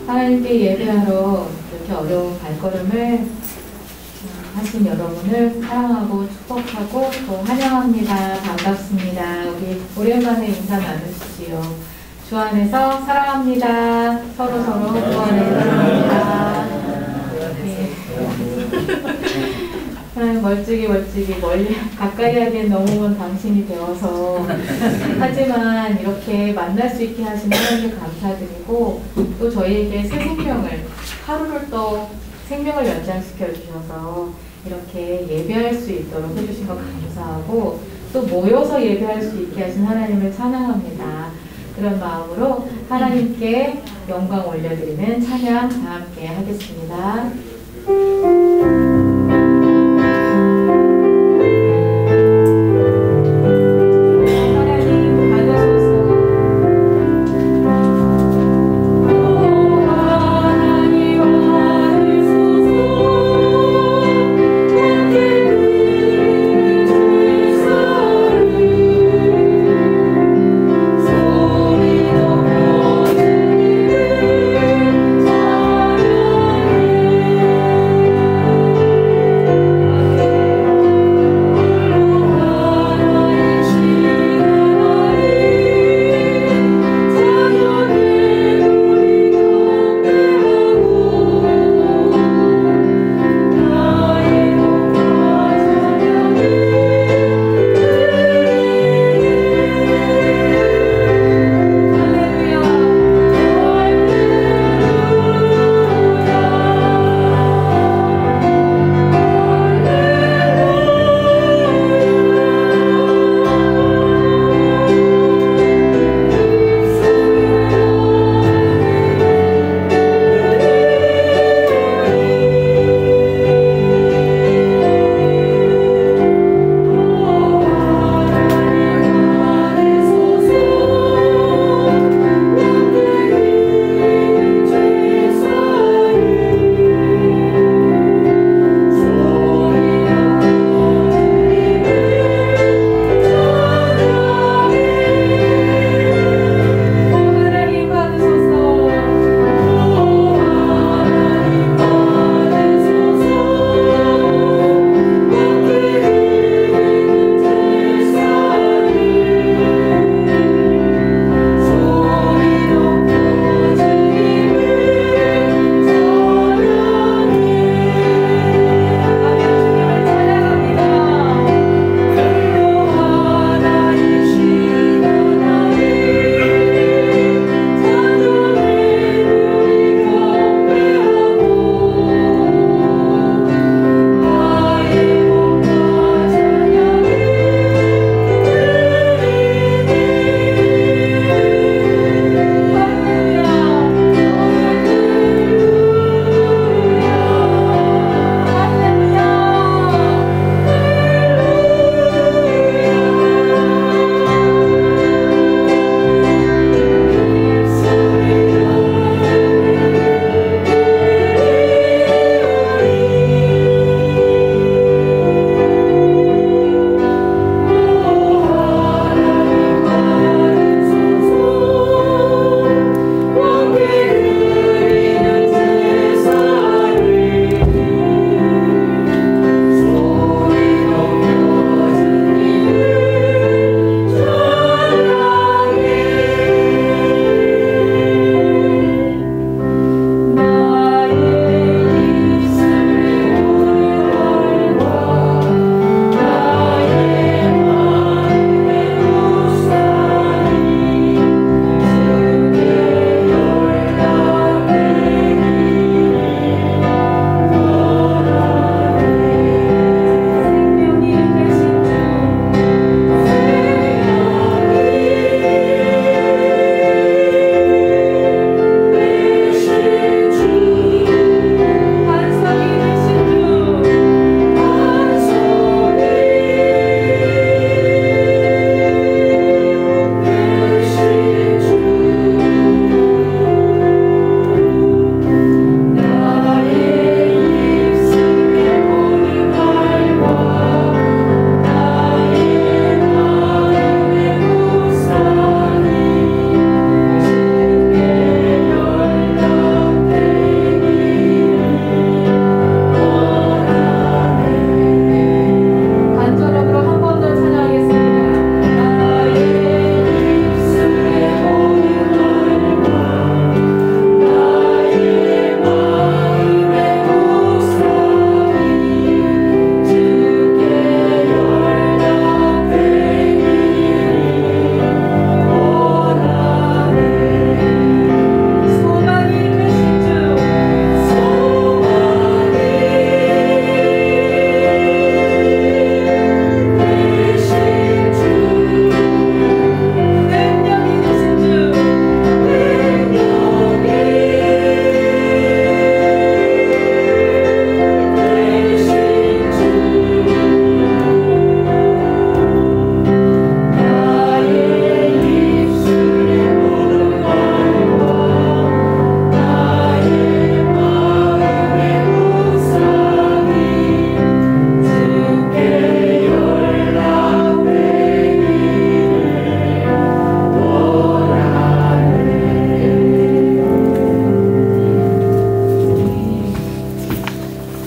하나님께 예배하러 이렇게 어려운 발걸음을 하신 여러분을 사랑하고 축복하고 또 환영합니다. 반갑습니다. 우리 오랜만에 인사 나누시지요. 주 안에서 사랑합니다. 서로서로 주 안에서 사랑합니다. 네. 멀찍이 멀리 가까이 하기엔 너무 먼 당신이 되어서 하지만 이렇게 만날 수 있게 하신 하나님께 감사드리고 또 저희에게 새 생명을 하루를 또 생명을 연장시켜 주셔서 이렇게 예배할 수 있도록 해주신 것 감사하고 또 모여서 예배할 수 있게 하신 하나님을 찬양합니다. 그런 마음으로 하나님께 영광 올려드리는 찬양 다 함께 하겠습니다. 주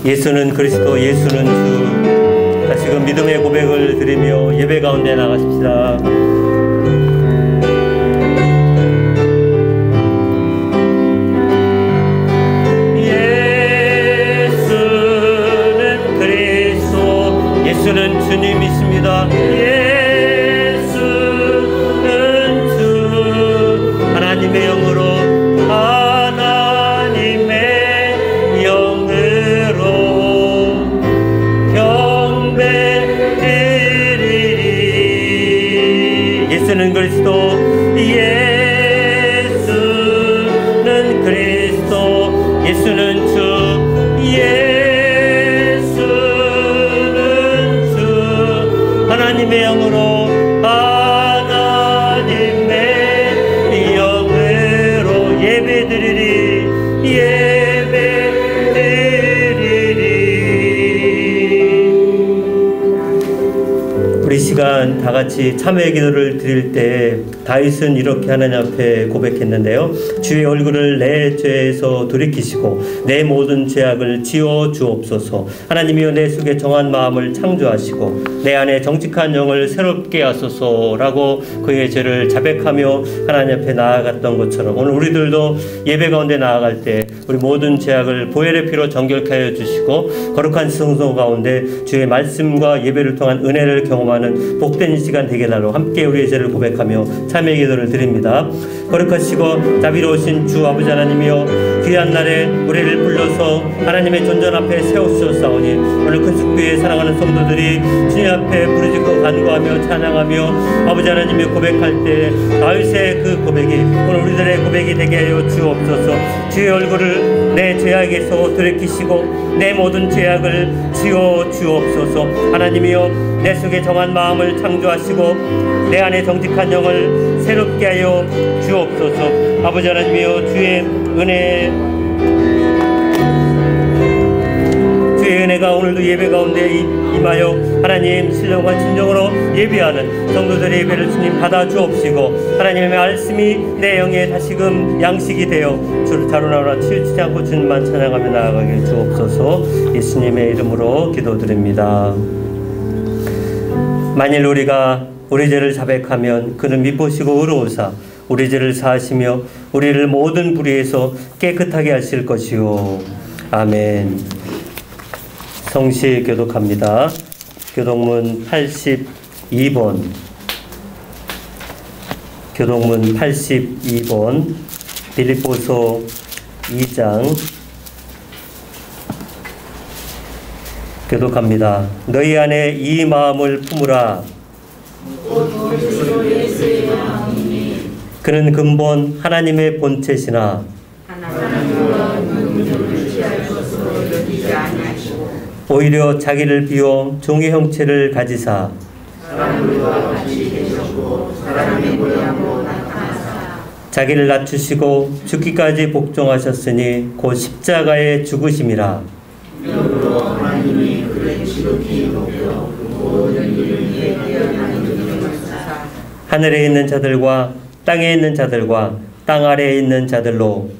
예수는 그리스도, 예수는 주. 다시금 믿음의 고백을 드리며 예배 가운데 나가십시다. 예수는 그리스도, 예수는 주님이십니다. 예수는 주. 하나님의 영으로, 하나님의 영으로 경배드리리. 예수는 그리스도, 예수는 그리스도, 예수는 주, 예수는 주. 하나님의 영으로, 하나님의 영으로 예배드리리, 예배드리리. 우리 시간 다 같이 참회 기도를 드릴 때 다윗은 이렇게 하나님 앞에 고백했는데요. 주의 얼굴을 내 죄에서 돌이키시고 내 모든 죄악을 지워 주옵소서. 하나님이여, 내 속에 정한 마음을 창조하시고 내 안에 정직한 영을 새롭게 하소서라고 그의 죄를 자백하며 하나님 앞에 나아갔던 것처럼, 오늘 우리들도 예배 가운데 나아갈 때 우리 모든 죄악을 보혈의 피로 정결케 하여 주시고 거룩한 성소 가운데 주의 말씀과 예배를 통한 은혜를 경험하는 복된 시간 되게 달라고 함께 우리의 죄를 고백하며 참회 기도를 드립니다. 거룩하시고 자비로우신 주 아버지 하나님이여, 귀한 날에 우리를 불러서 하나님의 존전 앞에 세우셨사오니 오늘 큰 숙교에 사랑하는 성도들이 주님 앞에 부르짖고 간구하며 찬양하며 아버지 하나님의 고백할 때 다윗의 그 고백이 오늘 우리들의 고백이 되게 하여 주옵소서. 주의 얼굴을 내 죄악에서 돌이키시고 내 모든 죄악을 지워 주옵소서. 하나님이여, 내 속에 정한 마음을 창조하시고 내 안에 정직한 영을 새롭게 하여 주옵소서. 아버지 하나님이여, 주의 은혜가 오늘도 예배 가운데 임하여 하나님 신령과 진정으로 예배하는 성도들의 예배를 주님 받아 주옵시고 하나님의 말씀이 내 영에 다시금 양식이 되어 주를 자루나라 치우치지 않고 주님만 찬양하며 나아가게 주옵소서. 예수님의 이름으로 기도드립니다. 만일 우리가 우리 죄를 자백하면 그는 미쁘시고 의로우사 우리 죄를 사하시며 우리를 모든 불의에서 깨끗하게 하실 것이요. 아멘. 성시 교독합니다. 교독문 82번. 교독문 82번. 빌립보서 2장. 교독합니다. 너희 안에 이 마음을 품으라. 그는 근본 하나님의 본체시나 오히려 자기를 비워 종의 형체를 가지사 자기를 낮추시고 죽기까지 복종하셨으니 곧 십자가의 죽으심이라. 하늘에 있는 자들과 땅에 있는 자들과 땅 아래에 있는 자들로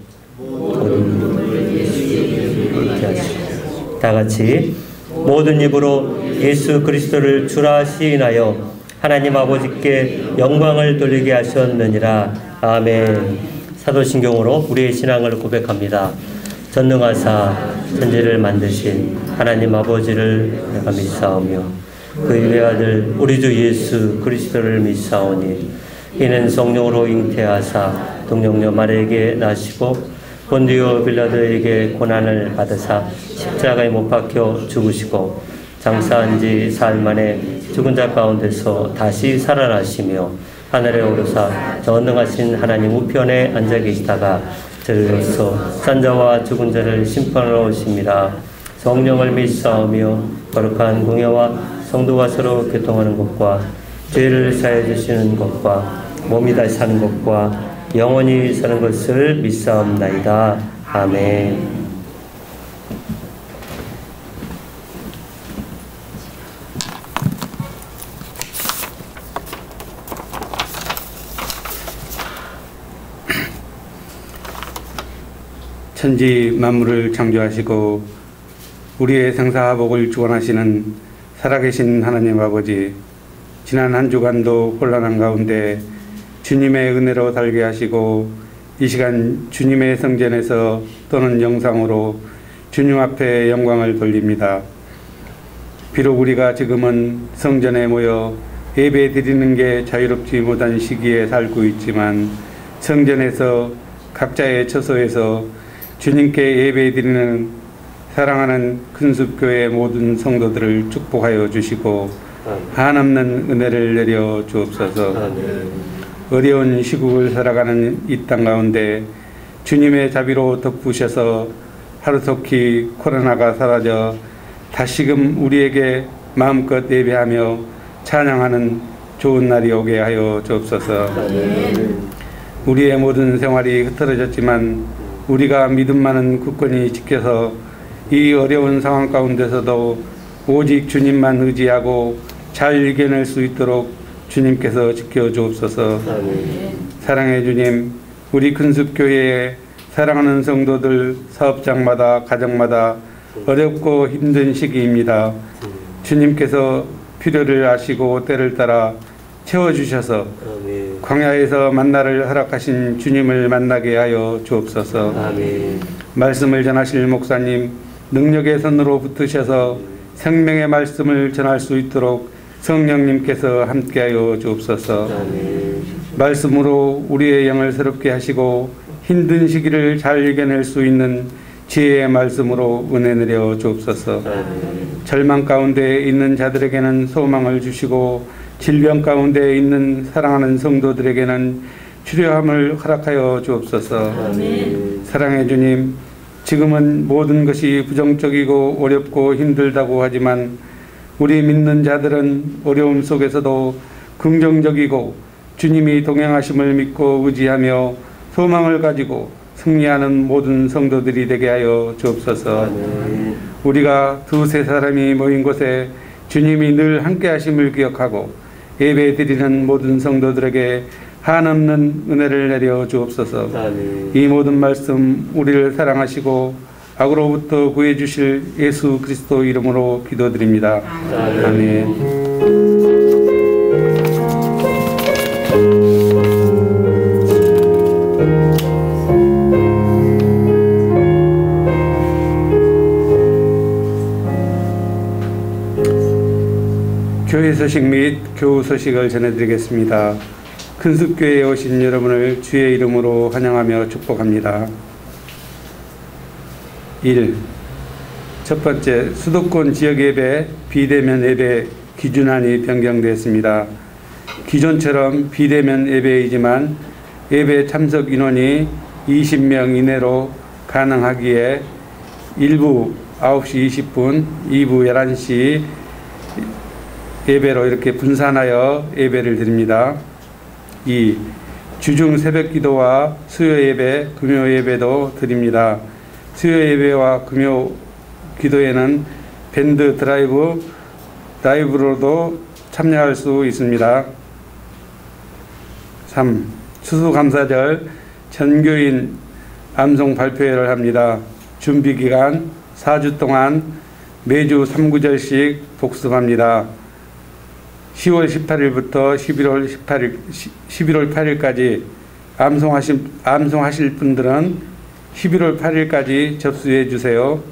다 같이 모든 입으로 예수 그리스도를 주라 시인하여 하나님 아버지께 영광을 돌리게 하셨느니라. 아멘. 사도신경으로 우리의 신앙을 고백합니다. 전능하사 천지를 만드신 하나님 아버지를 내가 믿사오며 그의 외아들 우리 주 예수 그리스도를 믿사오니 이는 성령으로 잉태하사 동정녀 마리아에게 나시고 본디오 빌라도에게 고난을 받으사 십자가에 못 박혀 죽으시고 장사한 지 사흘 만에 죽은 자 가운데서 다시 살아나시며 하늘에 오르사 전능하신 하나님 우편에 앉아 계시다가 저리로서 산 자와 죽은 자를 심판하러 오심이라. 성령을 믿사오며 거룩한 공예와 성도가 서로 교통하는 것과 죄를 사해 주시는 것과 몸이 다시 사는 것과 영원히 사는 것을 믿사옵나이다. 아멘. 천지 만물을 창조하시고 우리의 생사화복을 주관하시는 살아계신 하나님 아버지, 지난 한 주간도 혼란한 가운데 주님의 은혜로 살게 하시고 이 시간 주님의 성전에서 또는 영상으로 주님 앞에 영광을 돌립니다. 비록 우리가 지금은 성전에 모여 예배 드리는 게 자유롭지 못한 시기에 살고 있지만 성전에서 각자의 처소에서 주님께 예배 드리는 사랑하는 큰숲교회 모든 성도들을 축복하여 주시고 한없는 은혜를 내려 주옵소서. 어려운 시국을 살아가는 이 땅 가운데 주님의 자비로 덮으셔서 하루속히 코로나가 사라져 다시금 우리에게 마음껏 예배하며 찬양하는 좋은 날이 오게 하여 주옵소서. 우리의 모든 생활이 흐트러졌지만 우리가 믿음만은 굳건히 지켜서 이 어려운 상황 가운데서도 오직 주님만 의지하고 잘 이겨낼 수 있도록 주님께서 지켜주옵소서. 사랑의 주님, 우리 큰숲교회에 사랑하는 성도들 사업장마다 가정마다 어렵고 힘든 시기입니다. 주님께서 필요를 아시고 때를 따라 채워주셔서 광야에서 만나를 허락하신 주님을 만나게 하여 주옵소서. 말씀을 전하실 목사님 능력의 손으로 붙으셔서 생명의 말씀을 전할 수 있도록 성령님께서 함께하여 주옵소서. 말씀으로 우리의 영을 새롭게 하시고 힘든 시기를 잘 이겨낼 수 있는 지혜의 말씀으로 은혜 내려 주옵소서. 절망 가운데 있는 자들에게는 소망을 주시고 질병 가운데 있는 사랑하는 성도들에게는 치료함을 허락하여 주옵소서. 사랑의 주님, 지금은 모든 것이 부정적이고 어렵고 힘들다고 하지만 우리 믿는 자들은 어려움 속에서도 긍정적이고 주님이 동행하심을 믿고 의지하며 소망을 가지고 승리하는 모든 성도들이 되게 하여 주옵소서. 우리가 두세 사람이 모인 곳에 주님이 늘 함께 하심을 기억하고 예배 드리는 모든 성도들에게 한없는 은혜를 내려 주옵소서. 이 모든 말씀 우리를 사랑하시고 악으로부터 구해 주실 예수 그리스도 이름으로 기도드립니다. 아멘. 교회 소식 및 교우 소식을 전해드리겠습니다. 큰숲교회에 오신 여러분을 주의 이름으로 환영하며 축복합니다. 1. 첫 번째, 수도권 지역 예배 비대면 예배 기준안이 변경되었습니다. 기존처럼 비대면 예배이지만 예배 참석 인원이 20명 이내로 가능하기에 1부 9시 20분, 2부 11시 예배로 이렇게 분산하여 예배를 드립니다. 2. 주중 새벽 기도와 수요 예배, 금요 예배도 드립니다. 수요 예배와 금요 기도에는 밴드 라이브로도 참여할 수 있습니다. 3. 추수감사절 전교인 암송 발표회를 합니다. 준비기간 4주 동안 매주 3구절씩 복습합니다. 10월 18일부터 11월 8일까지 암송하실 분들은 11월 8일까지 접수해 주세요.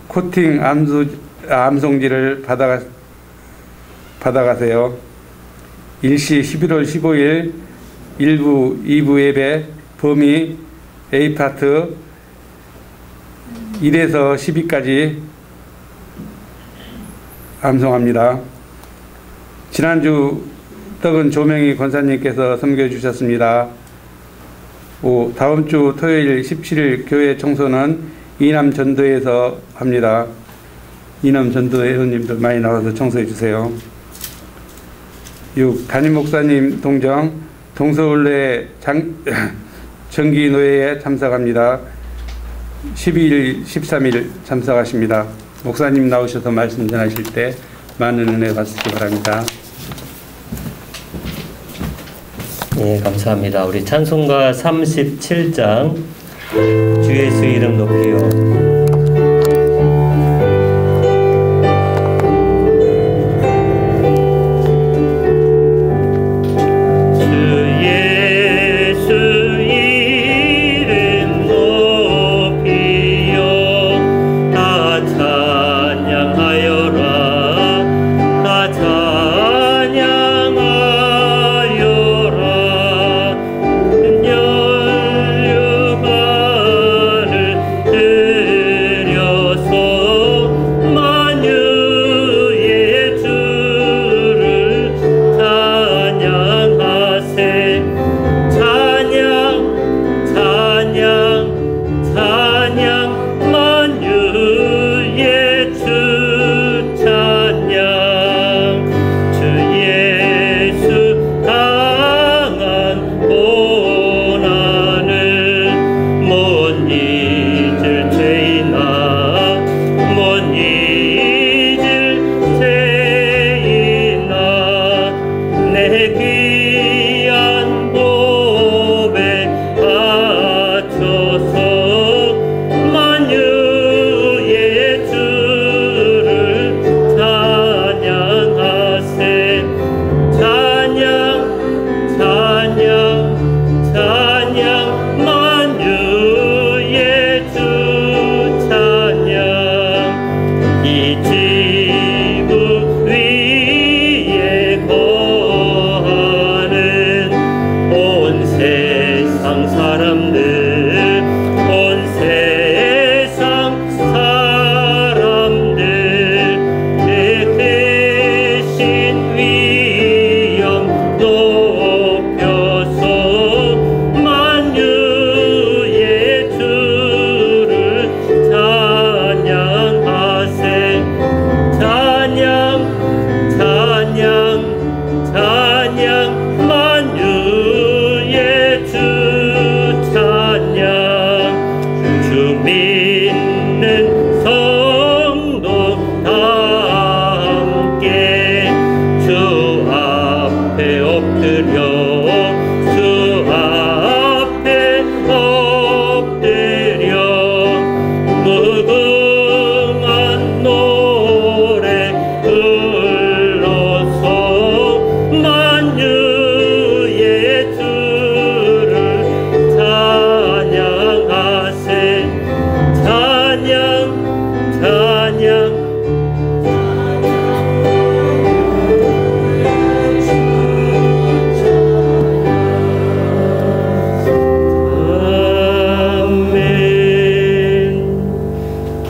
코팅 암송지를 받아가세요. 일시 11월 15일 1부, 2부 예배 범위 A파트 1에서 10위까지 암송합니다. 지난주 떡은 조명희 권사님께서 섬겨주셨습니다. 5. 다음 주 토요일 17일 교회 청소는 이남 전도에서 합니다. 이남 전도 회원님들 많이 나와서 청소해 주세요. 6. 담임 목사님 동정 동서울내 정기노회에 참석합니다. 12일, 13일 참석하십니다. 목사님 나오셔서 말씀 전하실 때 많은 은혜 받으시기 바랍니다. 네, 감사합니다. 우리 찬송가 37장 주 예수 이름 높이요.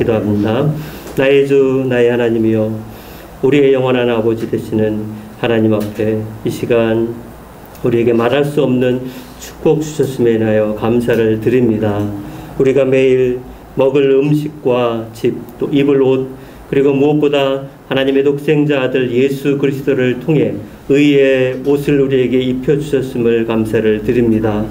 기도합니다. 나의 주 나의 하나님이여, 우리의 영원한 아버지 되시는 하나님 앞에 이 시간 우리에게 말할 수 없는 축복 주셨음에 인하여 감사를 드립니다. 우리가 매일 먹을 음식과 집, 또 입을 옷, 그리고 무엇보다 하나님의 독생자 아들 예수 그리스도를 통해 의의 옷을 우리에게 입혀주셨음을 감사를 드립니다.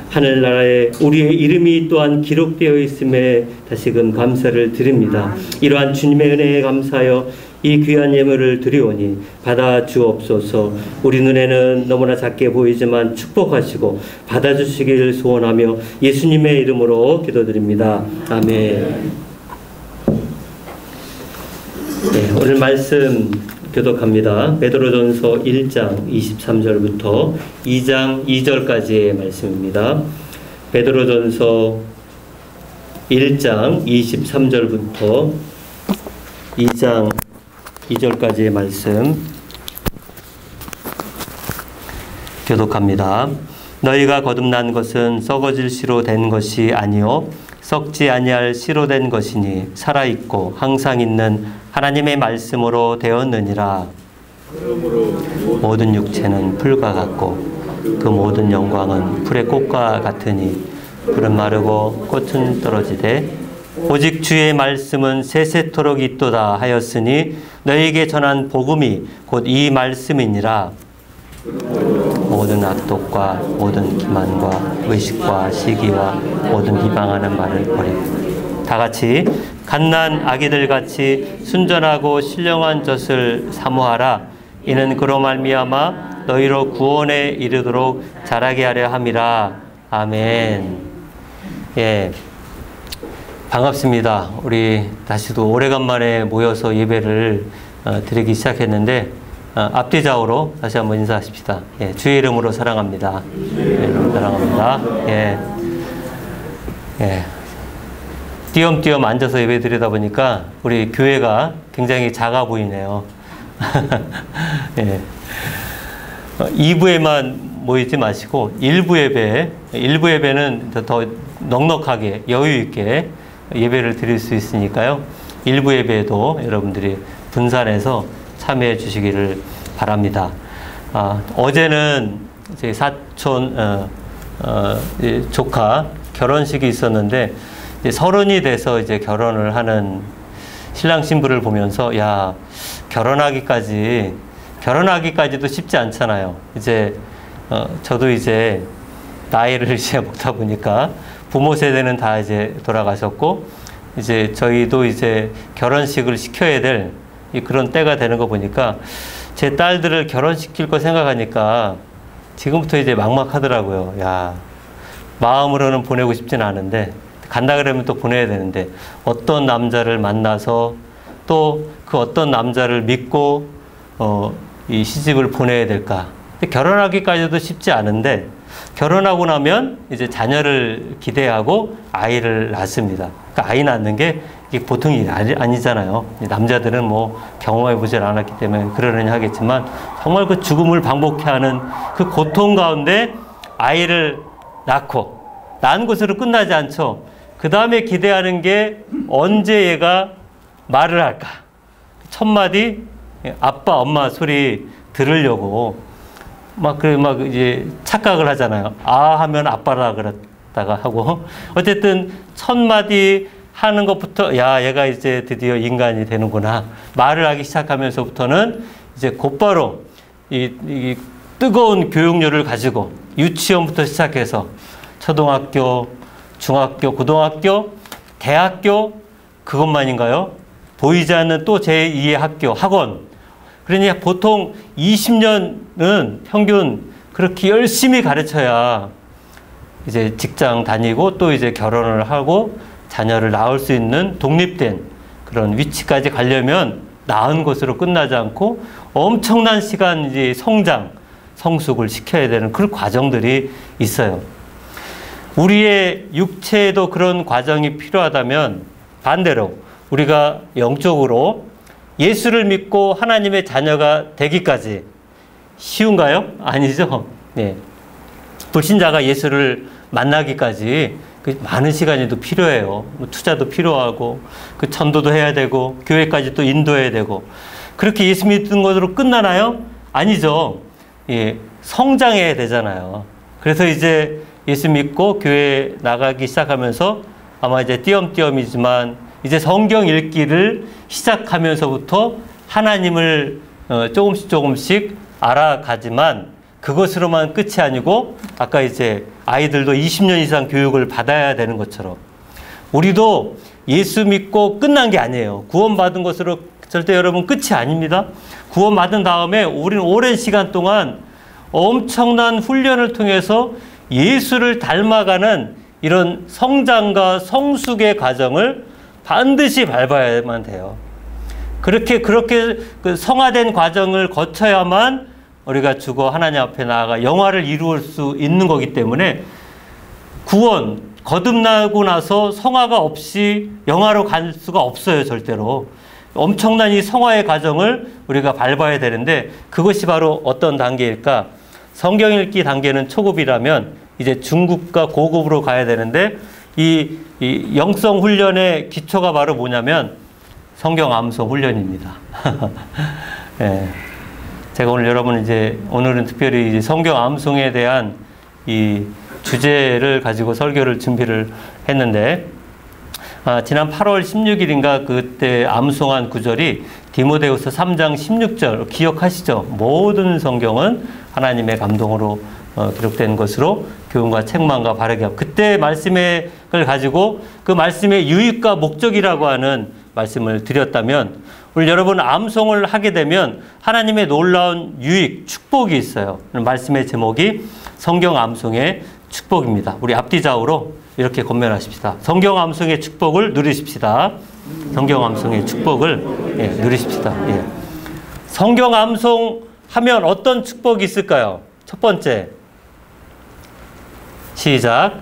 하늘나라에 우리의 이름이 또한 기록되어 있음에 다시금 감사를 드립니다. 이러한 주님의 은혜에 감사하여 이 귀한 예물을 드리오니 받아 주옵소서. 우리 눈에는 너무나 작게 보이지만 축복하시고 받아주시길 소원하며 예수님의 이름으로 기도드립니다. 아멘. 네, 오늘 말씀 교독합니다. 베드로전서 1장 23절부터 2장 2절까지의 말씀입니다. 베드로전서 1장 23절부터 2장 2절까지의 말씀 교독합니다. 너희가 거듭난 것은 썩어질 씨로 된 것이 아니요 썩지 아니할 씨로 된 것이니 살아있고 항상 있는 하나님의 말씀으로 되었느니라. 모든 육체는 풀과 같고 그 모든 영광은 풀의 꽃과 같으니 풀은 마르고 꽃은 떨어지되 오직 주의 말씀은 세세토록 있도다 하였으니 너희에게 전한 복음이 곧 이 말씀이니라. 모든 악독과 모든 기만과 의식과 시기와 모든 비방하는 말을 버리고 다같이 갓난 아기들 같이 순전하고 신령한 젖을 사모하라. 이는 그로 말미암아 너희로 구원에 이르도록 자라게 하려 함이라. 아멘. 예, 반갑습니다. 우리 다시도 오래간만에 모여서 예배를 드리기 시작했는데 앞뒤 좌우로 다시 한번 인사하십시다. 예, 주의 이름으로 사랑합니다. 주의 이름으로 사랑합니다. 예, 예. 띄엄띄엄 앉아서 예배 드리다 보니까 우리 교회가 굉장히 작아 보이네요. 예. 2부에만 모이지 마시고 일부 예배는 더 넉넉하게 여유 있게 예배를 드릴 수 있으니까요. 일부 예배에도 여러분들이 분산해서 참여해 주시기를 바랍니다. 어제는 제 사촌 조카 결혼식이 있었는데 이제 30이 돼서 이제 결혼을 하는 신랑 신부를 보면서 야, 결혼하기까지도 쉽지 않잖아요. 이제 저도 이제 나이를 이제 먹다 보니까 부모 세대는 다 이제 돌아가셨고 이제 저희도 이제 결혼식을 시켜야 될 그런 때가 되는 거 보니까 제 딸들을 결혼시킬 거 생각하니까 지금부터 이제 막막하더라고요. 야, 마음으로는 보내고 싶진 않은데 간다 그러면 또 보내야 되는데 어떤 남자를 만나서 또 그 어떤 남자를 믿고 이 시집을 보내야 될까. 결혼하기까지도 쉽지 않은데 결혼하고 나면 이제 자녀를 기대하고 아이를 낳습니다. 그러니까 아이 낳는 게 이게 보통 일이 아니잖아요. 남자들은 뭐 경험해보질 않았기 때문에 그러려니 하겠지만 정말 그 죽음을 방복해 하는 그 고통 가운데 아이를 낳고 낳은 것으로 끝나지 않죠. 그 다음에 기대하는 게 언제 얘가 말을 할까. 첫 마디 아빠 엄마 소리 들으려고 막 이제 착각을 하잖아요. 아 하면 아빠라 그랬다가 하고 어쨌든 첫 마디 하는 것부터 야 얘가 이제 드디어 인간이 되는구나 말을 하기 시작하면서부터는 이제 곧바로 이 뜨거운 교육료를 가지고 유치원부터 시작해서 초등학교, 중학교, 고등학교, 대학교 그것만인가요? 보이지 않는 또 제2의 학교, 학원. 그러니 보통 20년은 평균 그렇게 열심히 가르쳐야 이제 직장 다니고 또 이제 결혼을 하고 자녀를 낳을 수 있는 독립된 그런 위치까지 가려면 낳은 것으로 끝나지 않고 엄청난 시간 이제 성장, 성숙을 시켜야 되는 그런 과정들이 있어요. 우리의 육체에도 그런 과정이 필요하다면 반대로 우리가 영적으로 예수를 믿고 하나님의 자녀가 되기까지 쉬운가요? 아니죠. 네. 불신자가 예수를 만나기까지 그 많은 시간이 또 필요해요. 뭐 투자도 필요하고 그 전도도 해야 되고 교회까지 또 인도해야 되고. 그렇게 예수 믿는 것으로 끝나나요? 아니죠. 예, 성장해야 되잖아요. 그래서 이제 예수 믿고 교회 나가기 시작하면서 아마 이제 띄엄띄엄이지만 이제 성경 읽기를 시작하면서부터 하나님을 조금씩 알아가지만 그것으로만 끝이 아니고 아까 이제 아이들도 20년 이상 교육을 받아야 되는 것처럼 우리도 예수 믿고 끝난 게 아니에요. 구원받은 것으로 절대 여러분 끝이 아닙니다. 구원받은 다음에 우리는 오랜 시간 동안 엄청난 훈련을 통해서 예수를 닮아가는 이런 성장과 성숙의 과정을 반드시 밟아야만 돼요. 그렇게 그 성화된 과정을 거쳐야만 우리가 죽어 하나님 앞에 나아가 영화를 이루을 수 있는 거기 때문에 구원, 거듭나고 나서 성화가 없이 영화로 갈 수가 없어요, 절대로. 엄청난 이 성화의 과정을 우리가 밟아야 되는데 그것이 바로 어떤 단계일까? 성경 읽기 단계는 초급이라면 이제 중급과 고급으로 가야 되는데 이 영성 훈련의 기초가 바로 뭐냐면 성경 암송 훈련입니다. 예. 제가 오늘 오늘은 특별히 이제 성경 암송에 대한 이 주제를 가지고 설교를 준비를 했는데, 지난 8월 16일인가 그때 암송한 구절이 디모데후서 3장 16절 기억하시죠? 모든 성경은 하나님의 감동으로 기록된 것으로 교훈과 책망과 바르게 하고, 그때 말씀을 가지고 그 말씀의 유익과 목적이라고 하는 말씀을 드렸다면, 우리 여러분 암송을 하게 되면 하나님의 놀라운 유익, 축복이 있어요. 말씀의 제목이 성경 암송의 축복입니다. 우리 앞뒤 좌우로 이렇게 권면하십시다. 성경 암송의 축복을 누리십시다. 성경 암송의 축복을 누리십시다. 예. 성경 암송하면 어떤 축복이 있을까요? 첫 번째, 시작.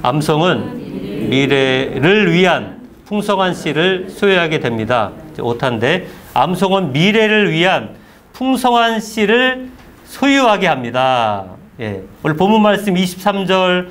암송은 미래를 위한 풍성한 씨를 소유하게 됩니다. 5탄데 암송은 미래를 위한 풍성한 씨를 소유하게 합니다. 예. 오늘 본문 말씀 23절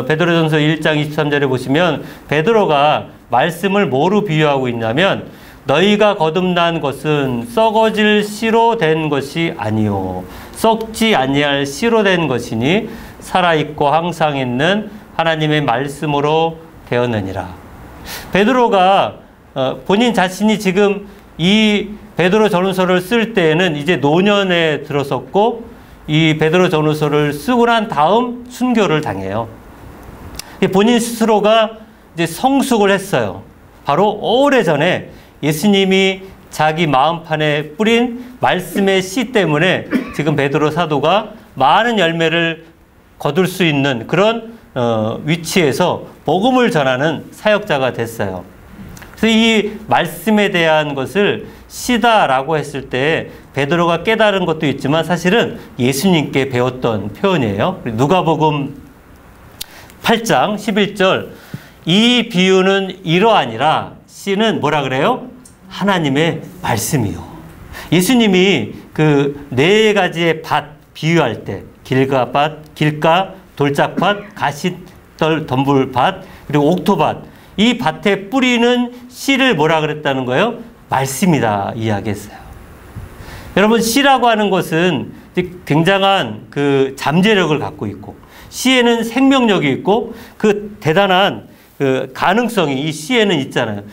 베드로전서 1장 23절에 보시면 베드로가 말씀을 뭐로 비유하고 있냐면 너희가 거듭난 것은 썩어질 씨로 된 것이 아니요 썩지 아니할 씨로 된 것이니 살아있고 항상 있는 하나님의 말씀으로 되었느니라. 베드로가 본인 자신이 지금 이 베드로 전후서를 쓸 때에는 이제 노년에 들어섰고 이 베드로 전후서를 쓰고 난 다음 순교를 당해요. 본인 스스로가 이제 성숙을 했어요. 바로 오래전에 예수님이 자기 마음판에 뿌린 말씀의 씨 때문에 지금 베드로 사도가 많은 열매를 거둘 수 있는 그런 위치에서 복음을 전하는 사역자가 됐어요. 그래서 이 말씀에 대한 것을 씨다라고 했을 때 베드로가 깨달은 것도 있지만 사실은 예수님께 배웠던 표현이에요. 누가복음 8장 11절 이 비유는 이러하니라. 씨는 뭐라 그래요? 하나님의 말씀이요. 예수님이 그 네 가지의 밭 비유할 때 길가밭, 길가, 돌짝밭, 가시떨, 덤불밭, 그리고 옥토밭, 이 밭에 뿌리는 씨를 뭐라 그랬다는 거예요? 말씀이다 이야기했어요. 여러분, 씨라고 하는 것은 굉장한 그 잠재력을 갖고 있고 씨에는 생명력이 있고 그 대단한 그 가능성이 이 씨에는 있잖아요.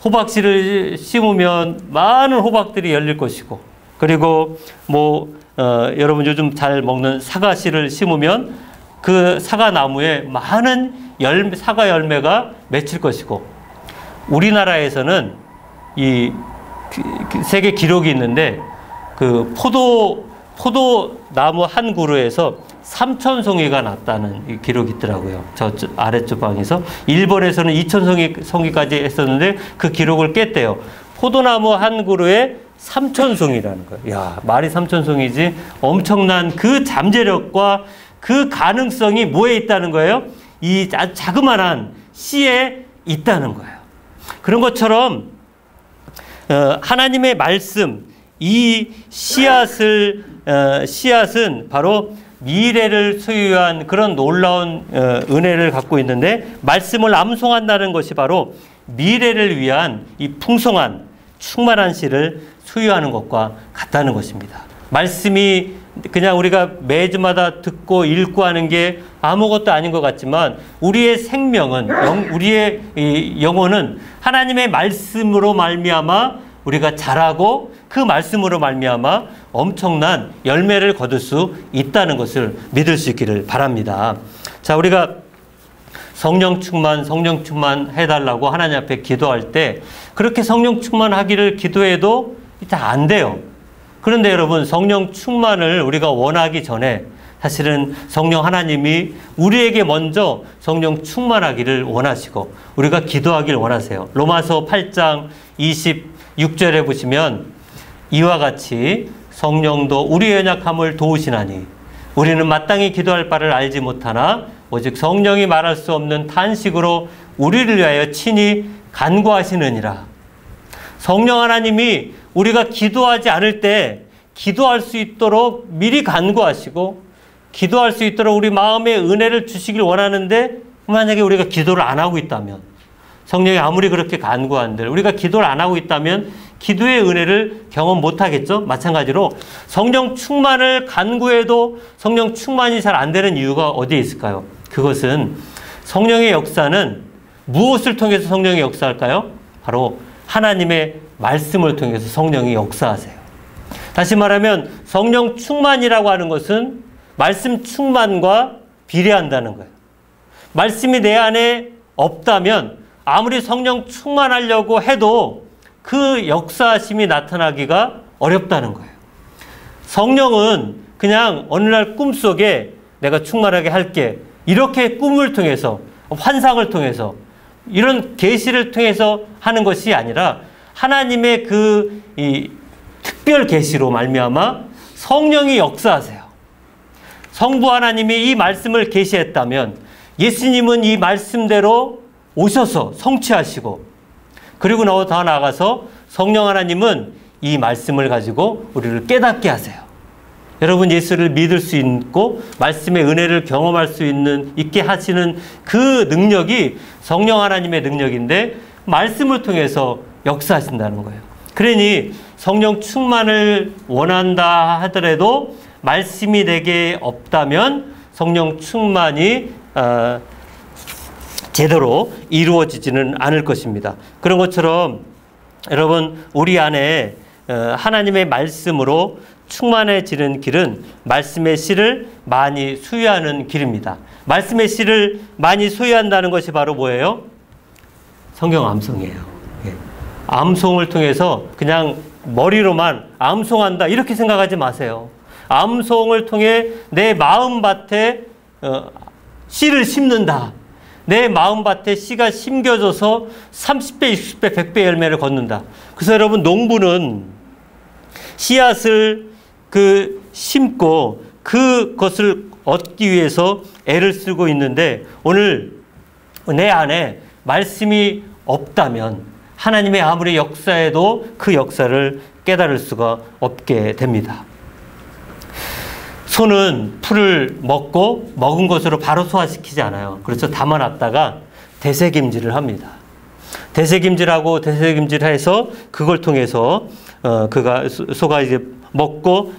호박씨를 심으면 많은 호박들이 열릴 것이고, 그리고 여러분 요즘 잘 먹는 사과씨를 심으면 그 사과나무에 많은 사과 열매가 맺힐 것이고, 우리나라에서는 이 세계 기록이 있는데 그 포도나무 한 그루에서 3,000송이가 났다는 기록이 있더라고요. 저 아래쪽 방에서. 일본에서는 2,000송이까지 했었는데 그 기록을 깼대요. 포도나무 한 그루에 3,000송이라는 거예요. 야, 말이 3,000송이지. 엄청난 그 잠재력과 그 가능성이 뭐에 있다는 거예요? 이 아주 자그마한 씨에 있다는 거예요. 그런 것처럼 하나님의 말씀, 이 씨앗은 바로 미래를 소유한 그런 놀라운 은혜를 갖고 있는데, 말씀을 암송한다는 것이 바로 미래를 위한 이 풍성한 충만한 씨를 소유하는 것과 같다는 것입니다. 말씀이 그냥 우리가 매주마다 듣고 읽고 하는 게 아무것도 아닌 것 같지만, 우리의 생명은, 우리의 이 영혼은 하나님의 말씀으로 말미암아 우리가 자라고, 그 말씀으로 말미암아 엄청난 열매를 거둘 수 있다는 것을 믿을 수 있기를 바랍니다. 자, 우리가 성령 충만 해달라고 하나님 앞에 기도할 때 그렇게 성령 충만하기를 기도해도 다 안 돼요. 그런데 여러분, 성령 충만을 우리가 원하기 전에 사실은 성령 하나님이 우리에게 먼저 성령 충만하기를 원하시고 우리가 기도하기를 원하세요. 로마서 8장 26절에 보시면 이와 같이 성령도 우리의 연약함을 도우시나니 우리는 마땅히 기도할 바를 알지 못하나 오직 성령이 말할 수 없는 탄식으로 우리를 위하여 친히 간구하시느니라. 성령 하나님이 우리가 기도하지 않을 때 기도할 수 있도록 미리 간구하시고 기도할 수 있도록 우리 마음에 은혜를 주시길 원하는데, 만약에 우리가 기도를 안 하고 있다면, 성령이 아무리 그렇게 간구한들 우리가 기도를 안 하고 있다면 기도의 은혜를 경험 못 하겠죠. 마찬가지로 성령 충만을 간구해도 성령 충만이 잘 안 되는 이유가 어디에 있을까요? 그것은 성령의 역사는 무엇을 통해서 성령이 역사할까요? 바로 하나님의 말씀을 통해서 성령이 역사하세요. 다시 말하면 성령 충만이라고 하는 것은 말씀 충만과 비례한다는 거예요. 말씀이 내 안에 없다면 아무리 성령 충만하려고 해도 그 역사심이 나타나기가 어렵다는 거예요. 성령은 그냥 어느 날 꿈속에 내가 충만하게 할게, 이렇게 꿈을 통해서, 환상을 통해서, 이런 계시를 통해서 하는 것이 아니라 하나님의 이 특별 계시로 말미암아 성령이 역사하세요. 성부 하나님이 이 말씀을 계시했다면 예수님은 이 말씀대로 오셔서 성취하시고, 그리고 더 나아가서 성령 하나님은 이 말씀을 가지고 우리를 깨닫게 하세요. 여러분, 예수를 믿을 수 있고 말씀의 은혜를 경험할 수 있게 하시는 그 능력이 성령 하나님의 능력인데, 말씀을 통해서 역사하신다는 거예요. 그러니 성령 충만을 원한다 하더라도 말씀이 내게 없다면 성령 충만이 제대로 이루어지지는 않을 것입니다. 그런 것처럼 여러분, 우리 안에 하나님의 말씀으로 충만해지는 길은 말씀의 씨를 많이 소유하는 길입니다. 말씀의 씨를 많이 소유한다는 것이 바로 뭐예요? 성경 암송이에요. 암송을 통해서 그냥 머리로만 암송한다 이렇게 생각하지 마세요. 암송을 통해 내 마음밭에 씨를 심는다. 내 마음밭에 씨가 심겨져서 30배, 60배, 100배 열매를 걷는다. 그래서 여러분, 농부는 씨앗을 심고 그것을 얻기 위해서 애를 쓰고 있는데, 오늘 내 안에 말씀이 없다면 하나님의 아무리 역사해도 그 역사를 깨달을 수가 없게 됩니다. 소는 풀을 먹고 먹은 것으로 바로 소화시키지 않아요. 그래서 담아놨다가 되새김질을 합니다. 되새김질해서 그걸 통해서 소가 이제 먹고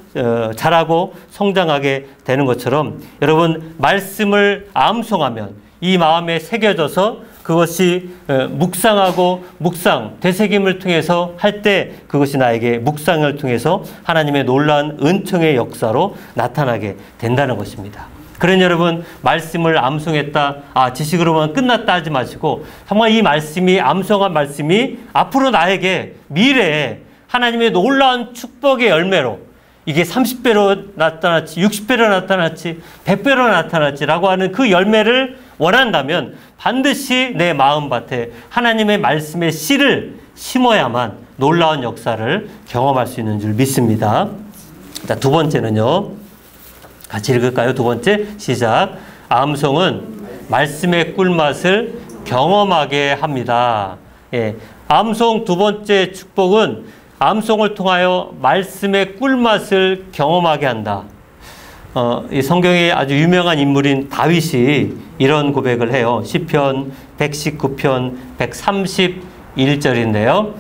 자라고 성장하게 되는 것처럼, 여러분, 말씀을 암송하면 이 마음에 새겨져서 그것이 묵상하고 되새김을 통해서 할 때 그것이 나에게 묵상을 통해서 하나님의 놀라운 은총의 역사로 나타나게 된다는 것입니다. 그러니 여러분, 말씀을 암송했다, 지식으로만 끝났다 하지 마시고, 정말 이 말씀이, 암송한 말씀이 앞으로 나에게 미래에 하나님의 놀라운 축복의 열매로, 이게 30배로 나타났지, 60배로 나타났지, 100배로 나타났지라고 하는 그 열매를 원한다면 반드시 내 마음밭에 하나님의 말씀의 씨를 심어야만 놀라운 역사를 경험할 수 있는 줄 믿습니다. 자, 두 번째는요. 같이 읽을까요? 두 번째, 시작. 암송은 말씀의 꿀맛을 경험하게 합니다. 암송 두 번째 축복은 암송을 통하여 말씀의 꿀맛을 경험하게 한다. 이 성경에 아주 유명한 인물인 다윗이 이런 고백을 해요. 시편 119편 131절인데요.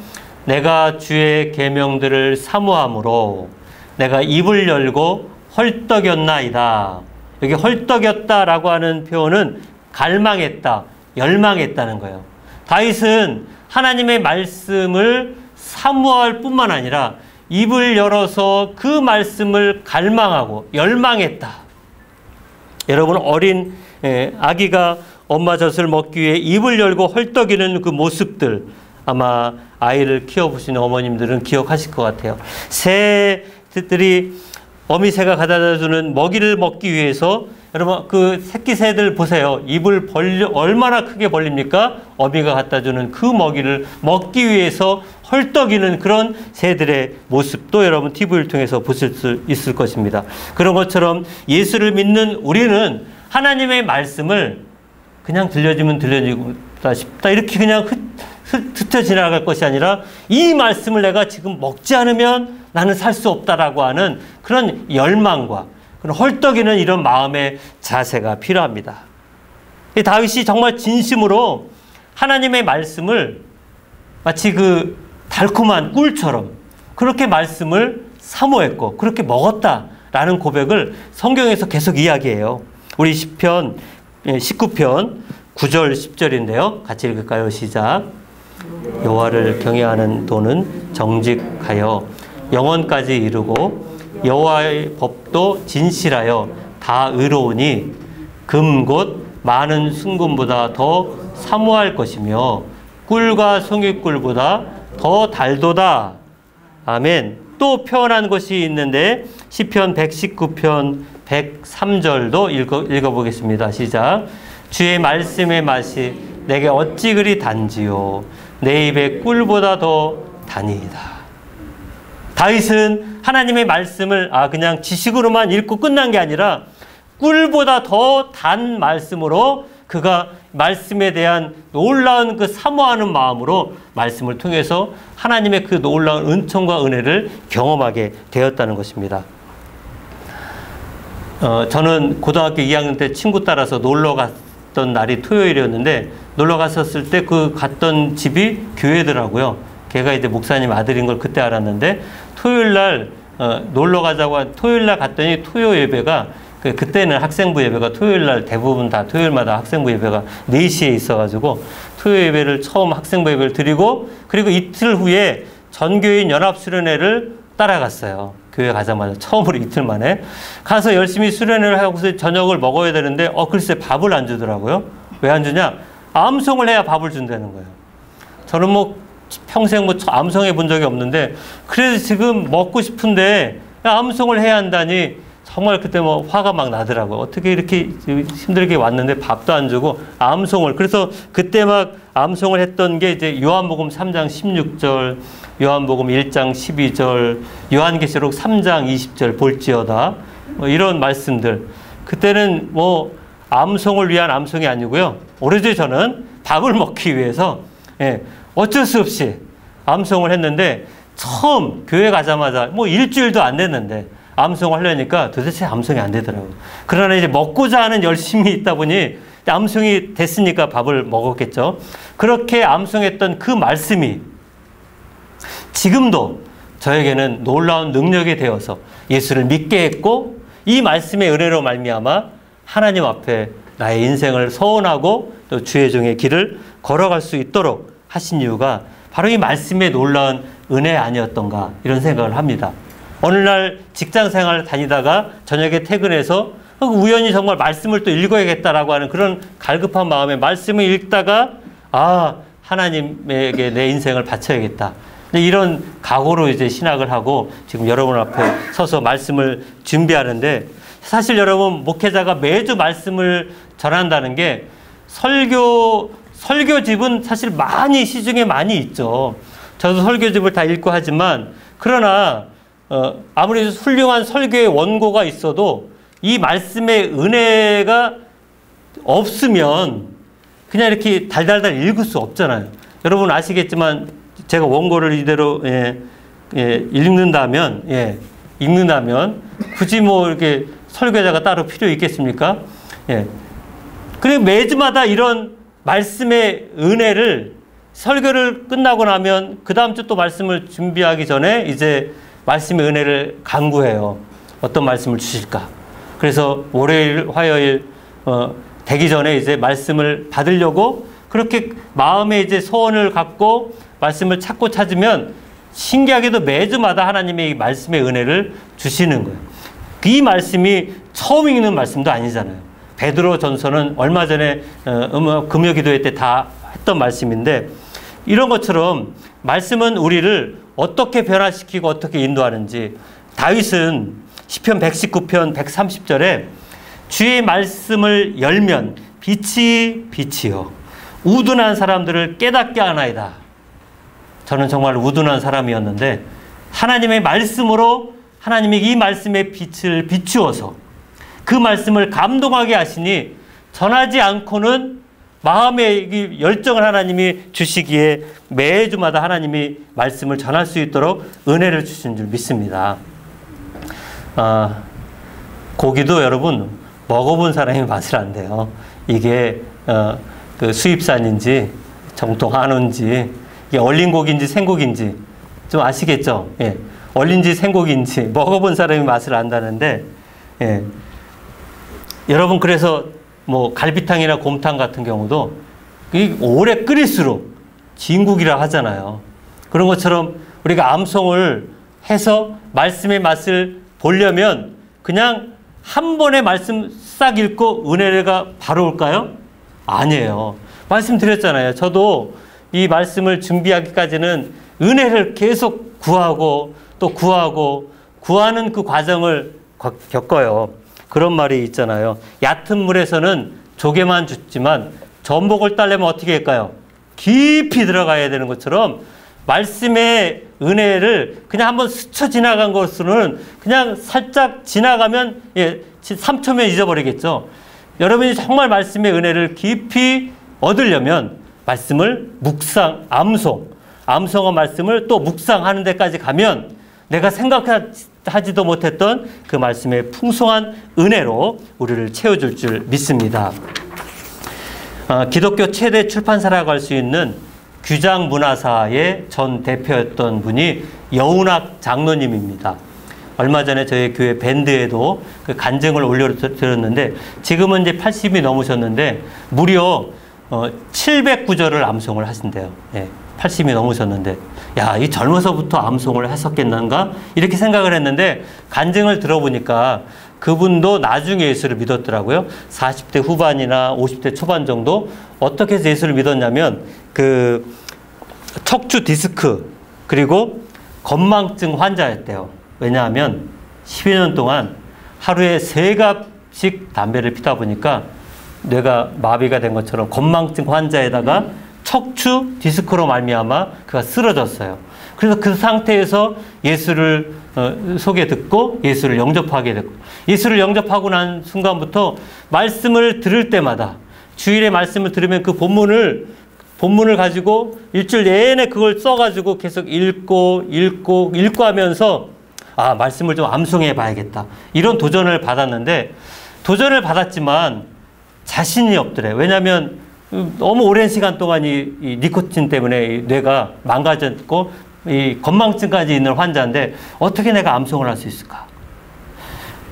내가 주의 계명들을 사모함으로 내가 입을 열고 헐떡였나이다. 여기 헐떡였다라고 하는 표현은 갈망했다, 열망했다는 거예요. 다윗은 하나님의 말씀을 사모할 뿐만 아니라 입을 열어서 그 말씀을 갈망하고 열망했다. 여러분, 어린 아기가 엄마 젖을 먹기 위해 입을 열고 헐떡이는 그 모습들, 아마 아이를 키워보신 어머님들은 기억하실 것 같아요. 새들이 어미새가 가져다주는 먹이를 먹기 위해서, 여러분 그 새끼 새들 보세요. 입을 얼마나 크게 벌립니까? 어미가 갖다주는 그 먹이를 먹기 위해서 헐떡이는 그런 새들의 모습도 여러분 TV를 통해서 보실 수 있을 것입니다. 그런 것처럼 예수를 믿는 우리는 하나님의 말씀을 그냥 들려주면 들려주다 싶다 이렇게 그냥 흩어 지나갈 것이 아니라, 이 말씀을 내가 지금 먹지 않으면 나는 살 수 없다라고 하는 그런 열망과 그런 헐떡이는 이런 마음의 자세가 필요합니다. 다윗이 정말 진심으로 하나님의 말씀을 마치 그 달콤한 꿀처럼 그렇게 말씀을 사모했고 그렇게 먹었다라는 고백을 성경에서 계속 이야기해요. 우리 시편 19편 9절 10절인데요. 같이 읽을까요? 시작. 여호와를 경외하는 도는 정직하여 영원까지 이르고 여호와의 법도 진실하여 다 의로우니 금 곧 많은 순금보다 더 사모할 것이며 꿀과 송이꿀보다 더 달도다. 아멘. 또 표현한 것이 있는데 시편 119편 103절도 읽어보겠습니다. 시작. 주의 말씀의 맛이 내게 어찌 그리 단지요 내 입에 꿀보다 더 다니이다. 다윗은 하나님의 말씀을 그냥 지식으로만 읽고 끝난 게 아니라 꿀보다 더 단 말씀으로 그가 말씀에 대한 놀라운 그 사모하는 마음으로 말씀을 통해서 하나님의 그 놀라운 은총과 은혜를 경험하게 되었다는 것입니다. 저는 고등학교 2학년 때 친구 따라서 놀러 갔던 날이 토요일이었는데, 놀러 갔었을 때 그 갔던 집이 교회더라고요. 걔가 이제 목사님 아들인 걸 그때 알았는데, 토요일 날 놀러 가자고 토요일 날 갔더니 토요 예배가 그때는 학생부 예배가 토요일 날 대부분 다 토요일마다 학생부 예배가 4시에 있어가지고 토요 예배를 처음 학생부 예배를 드리고, 그리고 이틀 후에 전교인 연합수련회를 따라갔어요. 교회 가자마자 처음으로 이틀 만에 가서 열심히 수련회를 하고서 저녁을 먹어야 되는데 글쎄 밥을 안 주더라고요. 왜 안 주냐? 암송을 해야 밥을 준다는 거예요. 저는 뭐 평생 암송해 본 적이 없는데, 그래서 지금 먹고 싶은데 암송을 해야 한다니 정말 그때 화가 막 나더라고요. 어떻게 이렇게 힘들게 왔는데 밥도 안 주고 암송을. 그래서 그때 막 암송을 했던 게 이제 요한복음 3장 16절, 요한복음 1장 12절, 요한계시록 3장 20절 볼지어다. 이런 말씀들. 그때는 암송을 위한 암송이 아니고요. 오로지 저는 밥을 먹기 위해서 어쩔 수 없이 암송을 했는데, 처음 교회 가자마자 일주일도 안 됐는데 암송을 하려니까 도대체 암송이 안 되더라고요. 그러나 이제 먹고자 하는 열심이 있다 보니 암송이 됐으니까 밥을 먹었겠죠. 그렇게 암송했던 그 말씀이 지금도 저에게는 놀라운 능력이 되어서 예수를 믿게 했고, 이 말씀의 은혜로 말미암아 하나님 앞에 나의 인생을 서원하고 또 주의 종의 길을 걸어갈 수 있도록 하신 이유가 바로 이 말씀의 놀라운 은혜 아니었던가, 이런 생각을 합니다. 어느 날 직장 생활을 다니다가 저녁에 퇴근해서 우연히 정말 말씀을 또 읽어야겠다라고 하는 그런 갈급한 마음에 말씀을 읽다가 하나님에게 내 인생을 바쳐야겠다. 이런 각오로 이제 신학을 하고 지금 여러분 앞에 서서 말씀을 준비하는데, 사실 여러분 목회자가 매주 말씀을 전한다는 게 설교집은 사실 시중에 많이 있죠. 저도 설교집을 다 읽고 하지만, 그러나 아무리 훌륭한 설교의 원고가 있어도 이 말씀의 은혜가 없으면 그냥 이렇게 달달달 읽을 수 없잖아요. 여러분 아시겠지만 제가 원고를 이대로 읽는다면 굳이 이렇게 설교자가 따로 필요 있겠습니까? 예. 그리고 매주마다 이런 말씀의 은혜를 설교를 끝나고 나면 그 다음 주 또 말씀을 준비하기 전에 이제 말씀의 은혜를 간구해요. 어떤 말씀을 주실까? 그래서 월요일, 화요일 되기 전에 이제 말씀을 받으려고 그렇게 마음에 이제 소원을 갖고 말씀을 찾고 찾으면 신기하게도 매주마다 하나님의 이 말씀의 은혜를 주시는 거예요. 이 말씀이 처음 읽는 말씀도 아니잖아요. 베드로 전서는 얼마 전에 금요 기도회 때 다 했던 말씀인데 이런 것처럼 말씀은 우리를 어떻게 변화시키고 어떻게 인도하는지 다윗은 시편 119편 130절에 주의 말씀을 열면 빛이 빛이요 우둔한 사람들을 깨닫게 하나이다. 저는 정말 우둔한 사람이었는데 하나님의 말씀으로 하나님이 이 말씀의 빛을 비추어서 그 말씀을 감동하게 하시니 전하지 않고는 마음의 열정을 하나님이 주시기에 매주마다 하나님이 말씀을 전할 수 있도록 은혜를 주신 줄 믿습니다. 고기도 여러분 먹어본 사람이 맛을 안대요. 이게 그 수입산인지 정통 한우인지 이게 얼린 고기인지 생고기인지 좀 아시겠죠? 예. 얼린지 생고기인지 먹어본 사람이 맛을 안다는데 예. 여러분 그래서 뭐 갈비탕이나 곰탕 같은 경우도 오래 끓일수록 진국이라 하잖아요. 그런 것처럼 우리가 암송을 해서 말씀의 맛을 보려면 그냥 한 번에 말씀 싹 읽고 은혜가 바로 올까요? 아니에요. 말씀드렸잖아요. 저도 이 말씀을 준비하기까지는 은혜를 계속 구하고 또 구하는 그 과정을 겪어요. 그런 말이 있잖아요. 얕은 물에서는 조개만 죽지만 전복을 따려면 어떻게 할까요? 깊이 들어가야 되는 것처럼 말씀의 은혜를 그냥 한번 스쳐 지나간 것으로는 그냥 살짝 지나가면 3초면 잊어버리겠죠. 여러분이 정말 말씀의 은혜를 깊이 얻으려면 말씀을 암송한 말씀을 또 묵상하는 데까지 가면 내가 생각하지도 못했던 그 말씀의 풍성한 은혜로 우리를 채워줄 줄 믿습니다. 기독교 최대 출판사라고 할 수 있는 규장문화사의 전 대표였던 분이 여운학 장로님입니다. 얼마 전에 저희 교회 밴드에도 그 간증을 올려드렸는데 지금은 이제 80이 넘으셨는데 무려 700구절을 암송을 하신대요. 예, 80이 넘으셨는데 야, 이 젊어서부터 암송을 했었겠는가? 이렇게 생각을 했는데 간증을 들어보니까 그분도 나중에 예수를 믿었더라고요. 40대 후반이나 50대 초반 정도. 어떻게 해서 예수를 믿었냐면 그 척추 디스크 그리고 건망증 환자였대요. 왜냐하면 10여 년 동안 하루에 3갑씩 담배를 피다 보니까 뇌가 마비가 된 것처럼 건망증 환자에다가 척추 디스크로 말미암아 그가 쓰러졌어요. 그래서 그 상태에서 예수를 소개 듣고 예수를 영접하게 됐고 예수를 영접하고 난 순간부터 말씀을 들을 때마다 주일에 말씀을 들으면 그 본문을 가지고 일주일 내내 그걸 써가지고 계속 읽고 하면서 말씀을 좀 암송해 봐야겠다. 이런 도전을 받았는데 도전을 받았지만 자신이 없더래요. 왜냐하면 너무 오랜 시간 동안 이 니코틴 때문에 뇌가 망가졌고 이 건망증까지 있는 환자인데 어떻게 내가 암송을 할 수 있을까?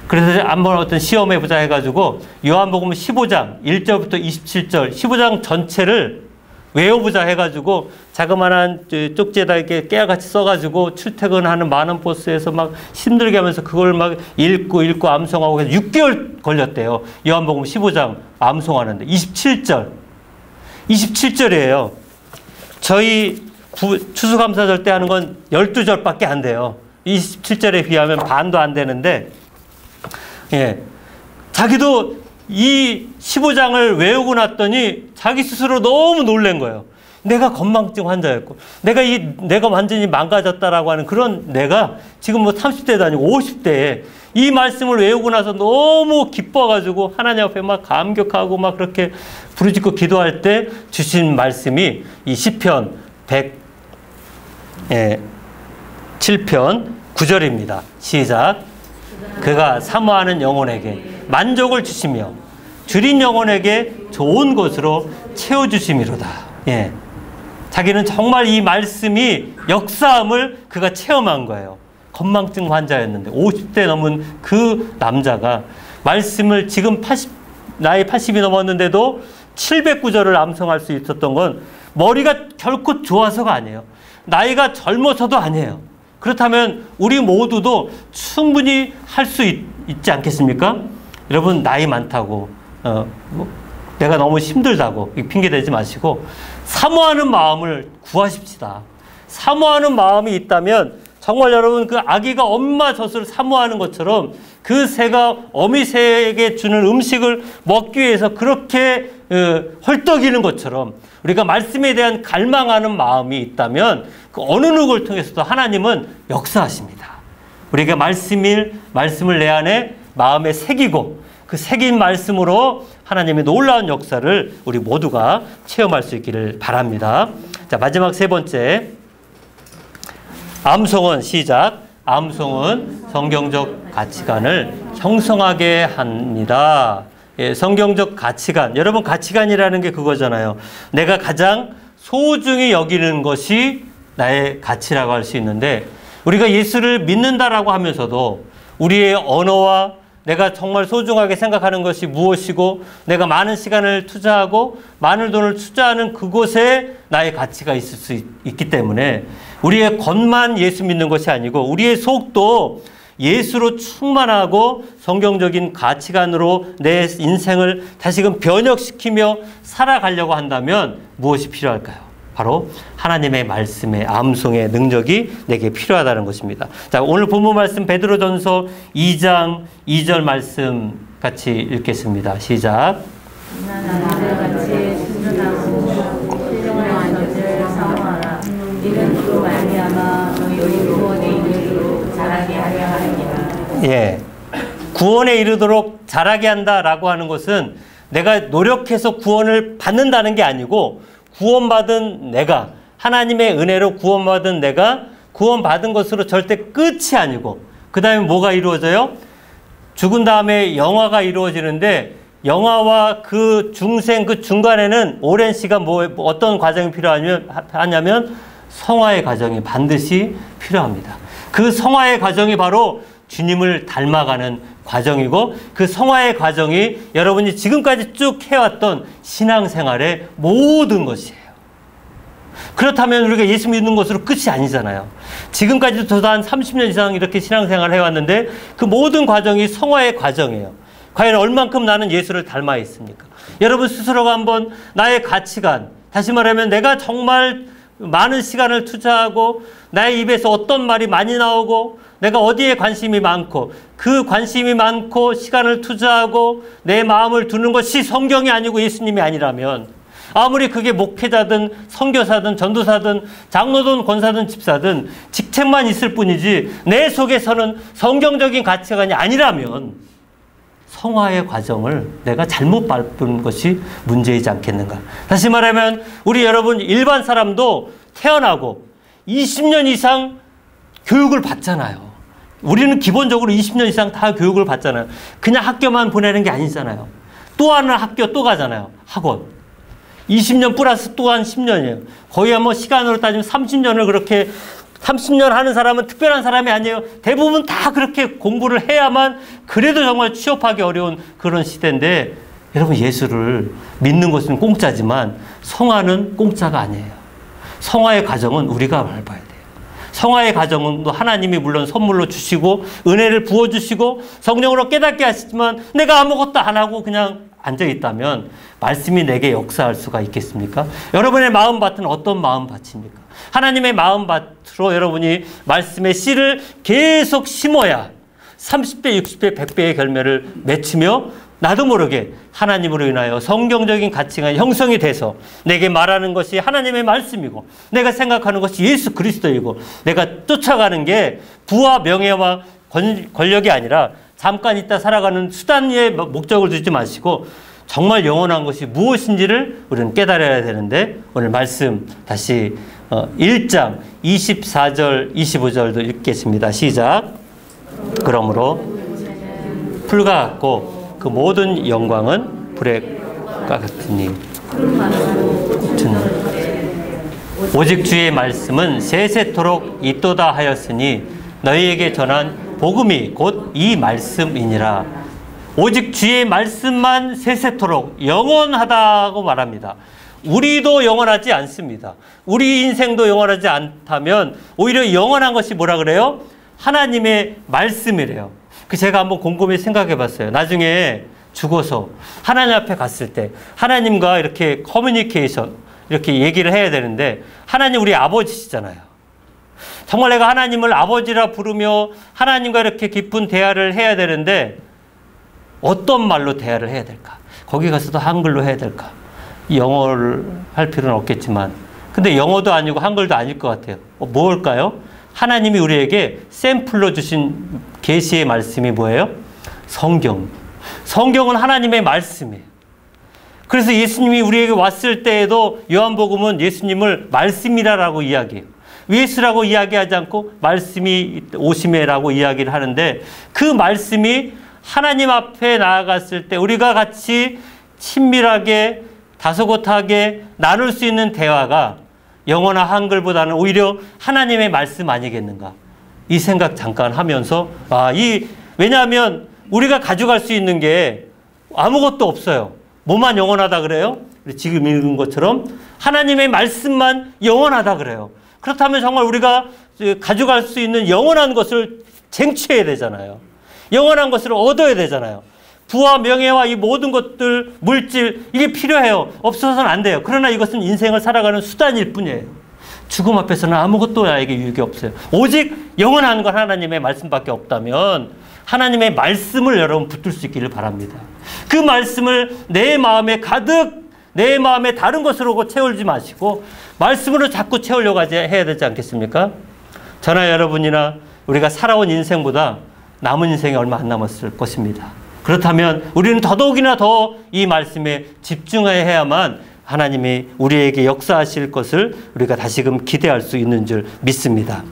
그래서 한번 어떤 시험해보자 해가지고 요한복음 15장 1절부터 27절 15장 전체를 외워보자 해가지고 자그마한 쪽지에다 이렇게 깨알같이 써가지고 출퇴근하는 많은 버스에서 막 힘들게 하면서 그걸 막 읽고 암송하고 해서 6개월 걸렸대요. 요한복음 15장 암송하는데 27절이에요. 저희 추수감사절 때 하는 건 12절밖에 안 돼요. 27절에 비하면 반도 안 되는데 예, 자기도 이 15장을 외우고 났더니 자기 스스로 너무 놀란 거예요. 내가 건망증 환자였고 내가 완전히 망가졌다라고 하는 그런 내가 지금 뭐 30대도 아니고 50대에 이 말씀을 외우고 나서 너무 기뻐가지고 하나님 앞에 막 감격하고 막 그렇게 부르짖고 기도할 때 주신 말씀이 이 시편 107편 9절입니다. 시작. 그가 사모하는 영혼에게 만족을 주시며 줄인 영혼에게 좋은 것으로 채워주심이로다. 예. 자기는 정말 이 말씀이 역사함을 그가 체험한 거예요. 건망증 환자였는데 50대 넘은 그 남자가 말씀을 지금 나이 80이 넘었는데도 709절을 암송할 수 있었던 건 머리가 결코 좋아서가 아니에요. 나이가 젊어서도 아니에요. 그렇다면 우리 모두도 충분히 할 수 있지 않겠습니까? 여러분, 나이 많다고 내가 너무 힘들다고 핑계대지 마시고 사모하는 마음을 구하십시다. 사모하는 마음이 있다면 정말 여러분, 그 아기가 엄마 젖을 사모하는 것처럼 그 새가 어미 새에게 주는 음식을 먹기 위해서 그렇게 헐떡이는 것처럼 우리가 말씀에 대한 갈망하는 마음이 있다면 그 어느 누구를 통해서도 하나님은 역사하십니다. 우리가 말씀을 내 안에 마음에 새기고 그 새긴 말씀으로 하나님의 놀라운 역사를 우리 모두가 체험할 수 있기를 바랍니다. 자, 마지막 세 번째, 암송은 시작. 암송은 성경적 가치관을 형성하게 합니다. 예, 성경적 가치관. 여러분, 가치관이라는 게 그거잖아요. 내가 가장 소중히 여기는 것이 나의 가치라고 할 수 있는데, 우리가 예수를 믿는다라고 하면서도 우리의 언어와 내가 정말 소중하게 생각하는 것이 무엇이고 내가 많은 시간을 투자하고 많은 돈을 투자하는 그곳에 나의 가치가 있을 수 있기 때문에 우리의 겉만 예수 믿는 것이 아니고 우리의 속도 예수로 충만하고 성경적인 가치관으로 내 인생을 다시금 변혁시키며 살아가려고 한다면 무엇이 필요할까요? 바로 하나님의 말씀의 암송의 능력이 내게 필요하다는 것입니다. 자, 오늘 본문 말씀 베드로전서 2장 2절 말씀 같이 읽겠습니다. 시작. 같이 순전하고 신령한 것을 사모하라. 이는 그로 말미암아 너희 구원에 이르도록 자라게 하려 하느니라. 예, 구원에 이르도록 자라게 한다라고 하는 것은 내가 노력해서 구원을 받는다는 게 아니고 구원받은 내가, 하나님의 은혜로 구원받은 내가 구원받은 것으로 절대 끝이 아니고 그 다음에 뭐가 이루어져요? 죽은 다음에 영화가 이루어지는데 영화와 그 중생 그 중간에는 오랜 시간 어떤 과정이 필요하냐면 성화의 과정이 반드시 필요합니다. 그 성화의 과정이 바로 주님을 닮아가는 과정이고 그 성화의 과정이 여러분이 지금까지 쭉 해왔던 신앙생활의 모든 것이에요. 그렇다면 우리가 예수 믿는 것으로 끝이 아니잖아요. 지금까지도 저도 한 30년 이상 이렇게 신앙생활을 해왔는데 그 모든 과정이 성화의 과정이에요. 과연 얼만큼 나는 예수를 닮아 있습니까? 여러분 스스로가 한번 나의 가치관, 다시 말하면 내가 정말 많은 시간을 투자하고 나의 입에서 어떤 말이 많이 나오고 내가 어디에 관심이 많고 그 관심이 많고 시간을 투자하고 내 마음을 두는 것이 성경이 아니고 예수님이 아니라면 아무리 그게 목회자든 선교사든 전도사든 장로든 권사든 집사든 직책만 있을 뿐이지 내 속에서는 성경적인 가치관이 아니라면 성화의 과정을 내가 잘못 밟은 것이 문제이지 않겠는가. 다시 말하면 우리 여러분 일반 사람도 태어나고 20년 이상 교육을 받잖아요. 우리는 기본적으로 20년 이상 다 교육을 받잖아요. 그냥 학교만 보내는 게 아니잖아요. 또 하나 학교 또 가잖아요. 학원. 20년 플러스 또한 10년이에요. 거의 뭐 시간으로 따지면 30년을 그렇게 30년 하는 사람은 특별한 사람이 아니에요. 대부분 다 그렇게 공부를 해야만 그래도 정말 취업하기 어려운 그런 시대인데 여러분 예수를 믿는 것은 공짜지만 성화는 공짜가 아니에요. 성화의 과정은 우리가 밟아야 돼요. 성화의 과정은 하나님이 물론 선물로 주시고 은혜를 부어주시고 성령으로 깨닫게 하시지만 내가 아무것도 안 하고 그냥 앉아있다면 말씀이 내게 역사할 수가 있겠습니까? 여러분의 마음밭은 어떤 마음밭입니까? 하나님의 마음밭으로 여러분이 말씀의 씨를 계속 심어야 30배, 60배, 100배의 결매를 맺히며 나도 모르게 하나님으로 인하여 성경적인 가치가 형성이 돼서 내게 말하는 것이 하나님의 말씀이고 내가 생각하는 것이 예수 그리스도이고 내가 쫓아가는 게 부와 명예와 권력이 아니라 잠깐 있다 살아가는 수단의 목적을 두지 마시고 정말 영원한 것이 무엇인지를 우리는 깨달아야 되는데 오늘 말씀 다시 1장 24절 25절도 읽겠습니다. 시작. 그러므로 풀과 같고 그 모든 영광은 불의 같으니 오직 주의 말씀은 세세토록 있도다 하였으니 너희에게 전한 복음이 곧 이 말씀이니라. 오직 주의 말씀만 세세토록 영원하다고 말합니다. 우리도 영원하지 않습니다. 우리 인생도 영원하지 않다면 오히려 영원한 것이 뭐라 그래요? 하나님의 말씀이래요. 제가 한번 곰곰이 생각해 봤어요. 나중에 죽어서 하나님 앞에 갔을 때 하나님과 이렇게 커뮤니케이션, 이렇게 얘기를 해야 되는데 하나님 우리 아버지시잖아요. 정말 내가 하나님을 아버지라 부르며 하나님과 이렇게 깊은 대화를 해야 되는데 어떤 말로 대화를 해야 될까? 거기 가서도 한글로 해야 될까? 영어를 할 필요는 없겠지만 근데 영어도 아니고 한글도 아닐 것 같아요. 뭘까요? 하나님이 우리에게 샘플로 주신 계시의 말씀이 뭐예요? 성경. 성경은 하나님의 말씀이에요. 그래서 예수님이 우리에게 왔을 때에도 요한복음은 예수님을 말씀이라고 이야기해요. 예수라고 이야기하지 않고 말씀이 오심에라고 이야기를 하는데 그 말씀이 하나님 앞에 나아갔을 때 우리가 같이 친밀하게 다소곳하게 나눌 수 있는 대화가 영어나 한글보다는 오히려 하나님의 말씀 아니겠는가, 이 생각 잠깐 하면서 왜냐하면 우리가 가져갈 수 있는 게 아무것도 없어요. 뭐만 영원하다 그래요? 지금 읽은 것처럼 하나님의 말씀만 영원하다 그래요. 그렇다면 정말 우리가 가져갈 수 있는 영원한 것을 쟁취해야 되잖아요. 영원한 것을 얻어야 되잖아요. 부와 명예와 이 모든 것들, 물질, 이게 필요해요. 없어서는 안 돼요. 그러나 이것은 인생을 살아가는 수단일 뿐이에요. 죽음 앞에서는 아무것도 나에게 유익이 없어요. 오직 영원한 건 하나님의 말씀밖에 없다면 하나님의 말씀을 여러분 붙들 수 있기를 바랍니다. 그 말씀을 내 마음에 가득, 내 마음에 다른 것으로 채우지 마시고 말씀으로 자꾸 채우려고 해야 되지 않겠습니까? 저나 여러분이나 우리가 살아온 인생보다 남은 인생이 얼마 안 남았을 것입니다. 그렇다면 우리는 더더욱이나 더 이 말씀에 집중해야만 하나님이 우리에게 역사하실 것을 우리가 다시금 기대할 수 있는 줄 믿습니다.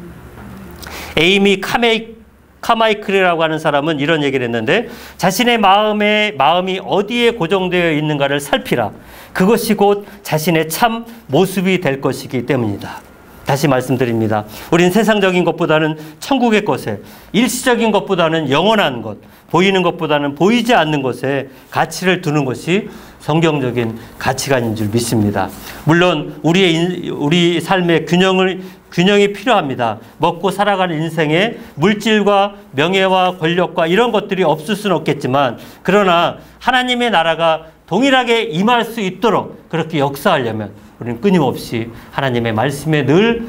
에이미 카마이클이라고 하는 사람은 이런 얘기를 했는데 자신의 마음이 어디에 고정되어 있는가를 살피라. 그것이 곧 자신의 참 모습이 될 것이기 때문이다. 다시 말씀드립니다. 우린 세상적인 것보다는 천국의 것에, 일시적인 것보다는 영원한 것, 보이는 것보다는 보이지 않는 것에 가치를 두는 것이 성경적인 가치관인 줄 믿습니다. 물론 우리 삶의 균형이 필요합니다. 먹고 살아가는 인생에 물질과 명예와 권력과 이런 것들이 없을 수는 없겠지만 그러나 하나님의 나라가 동일하게 임할 수 있도록 그렇게 역사하려면 우리는 끊임없이 하나님의 말씀에 늘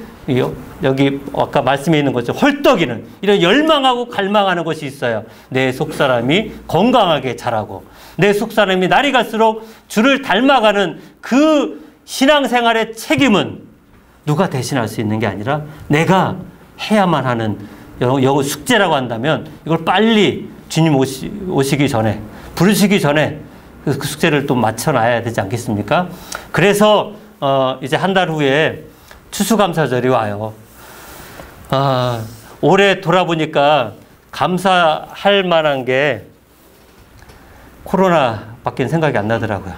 여기 아까 말씀에 있는 것처럼 헐떡이는 이런 열망하고 갈망하는 것이 있어요. 내 속사람이 건강하게 자라고 내 속사람이 날이 갈수록 주를 닮아가는 그 신앙생활의 책임은 누가 대신할 수 있는 게 아니라 내가 해야만 하는 영어 숙제라고 한다면 이걸 빨리 주님 오시기 전에, 부르시기 전에 그 숙제를 또 맞춰놔야 되지 않겠습니까? 그래서 이제 한 달 후에 추수감사절이 와요. 올해 돌아보니까 감사할 만한 게 코로나밖에 생각이 안 나더라고요.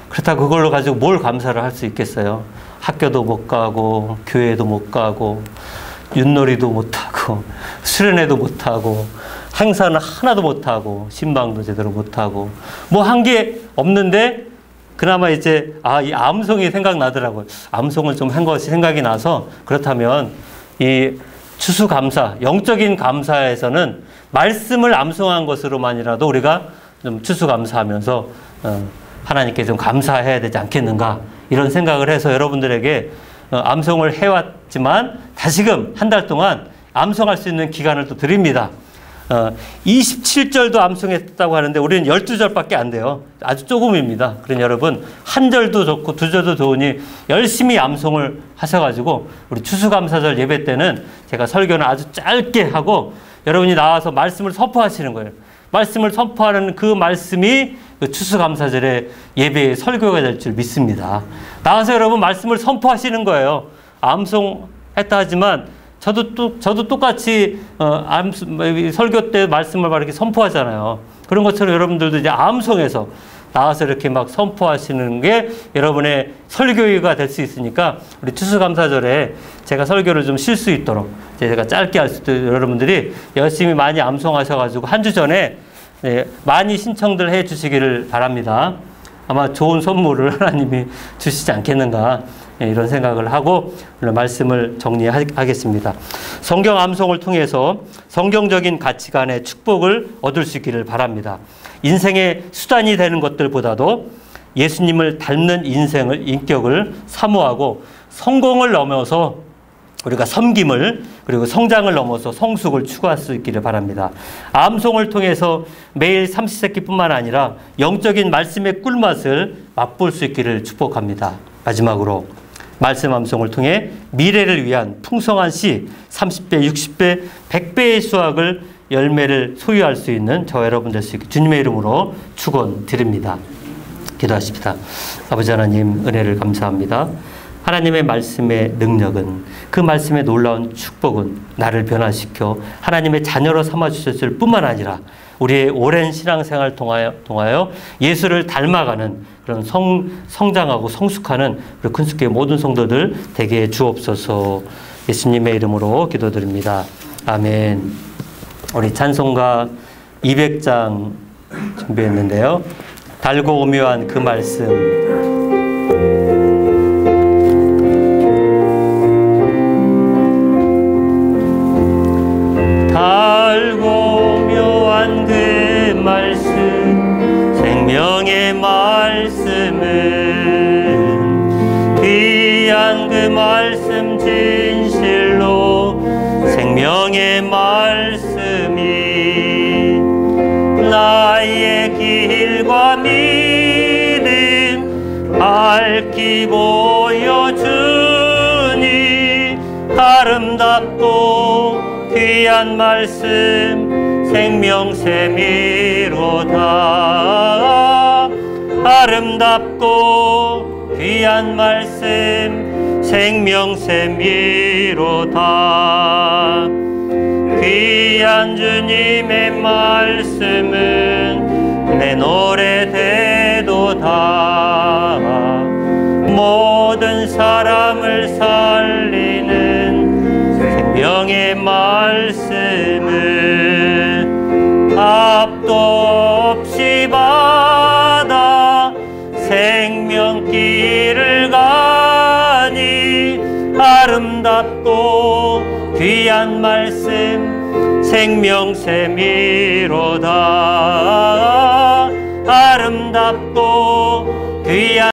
그렇다고 그걸로 가지고 뭘 감사를 할 수 있겠어요? 학교도 못 가고 교회도 못 가고 윷놀이도 못 하고 수련회도 못 하고 행사는 하나도 못 하고 신방도 제대로 못 하고 뭐 한 게 없는데 그나마 이제 이 암송이 생각나더라고요. 암송을 좀 한 것이 생각이 나서 그렇다면 이 추수감사, 영적인 감사에서는 말씀을 암송한 것으로만이라도 우리가 좀 추수감사하면서 하나님께 좀 감사해야 되지 않겠는가 이런 생각을 해서 여러분들에게 암송을 해왔지만 다시금 한 달 동안 암송할 수 있는 기간을 또 드립니다. 27절도 암송했다고 하는데 우리는 12절밖에 안 돼요. 아주 조금입니다. 그러니 여러분 한 절도 좋고 두 절도 좋으니 열심히 암송을 하셔가지고 우리 추수감사절 예배 때는 제가 설교는 아주 짧게 하고 여러분이 나와서 말씀을 선포하시는 거예요. 말씀을 선포하는 그 말씀이 그 추수감사절의 예배의 설교가 될 줄 믿습니다. 나와서 여러분 말씀을 선포하시는 거예요. 암송했다 하지만 저도 똑같이 설교 때 말씀을 막 이렇게 선포하잖아요. 그런 것처럼 여러분들도 이제 암송에서 나와서 이렇게 막 선포하시는 게 여러분의 설교가 될 수 있으니까 우리 추수감사절에 제가 설교를 좀 쉴 수 있도록 제가 짧게 할 수도 여러분들이 열심히 많이 암송하셔가지고 한 주 전에 많이 신청들 해 주시기를 바랍니다. 아마 좋은 선물을 하나님이 주시지 않겠는가 이런 생각을 하고 오늘 말씀을 정리하겠습니다. 성경 암송을 통해서 성경적인 가치관의 축복을 얻을 수 있기를 바랍니다. 인생의 수단이 되는 것들보다도 예수님을 닮는 인격을 사모하고 성공을 넘어서 우리가 섬김을 그리고 성장을 넘어서 성숙을 추구할 수 있기를 바랍니다. 암송을 통해서 매일 삼시세끼뿐만 아니라 영적인 말씀의 꿀맛을 맛볼 수 있기를 축복합니다. 마지막으로 말씀 암송을 통해 미래를 위한 풍성한 씨 30배, 60배, 100배의 수확을 열매를 소유할 수 있는 저 여러분 될 수 있게 주님의 이름으로 축원드립니다. 기도하십시다. 아버지 하나님 은혜를 감사합니다. 하나님의 말씀의 능력은 그 말씀의 놀라운 축복은 나를 변화시켜 하나님의 자녀로 삼아주셨을 뿐만 아니라 우리의 오랜 신앙생활을 통하여 예수를 닮아가는 그런 성장하고 성숙하는 우리 큰숙교의 모든 성도들 되게 주옵소서. 예수님의 이름으로 기도드립니다. 아멘. 우리 찬송가 200장 준비했는데요. 달고 오묘한 그 말씀. 달고 오묘한 그 말씀, 생명의 말씀은 귀한 그 말씀 진실로 생명의 말씀이 나의 길과 믿음 밝히 보여주니 아름답고 귀한 말씀 생명샘이로다. 아름답고 귀한 말씀 생명샘이로다. 귀한 주님의 말씀은 내 노래 되도다. 모든 사람을 살리는 생명의 말씀은 앞도 없이 받아 생명길을 가니 아름답고 귀한 말씀 생명샘이로다. 아름답고 귀한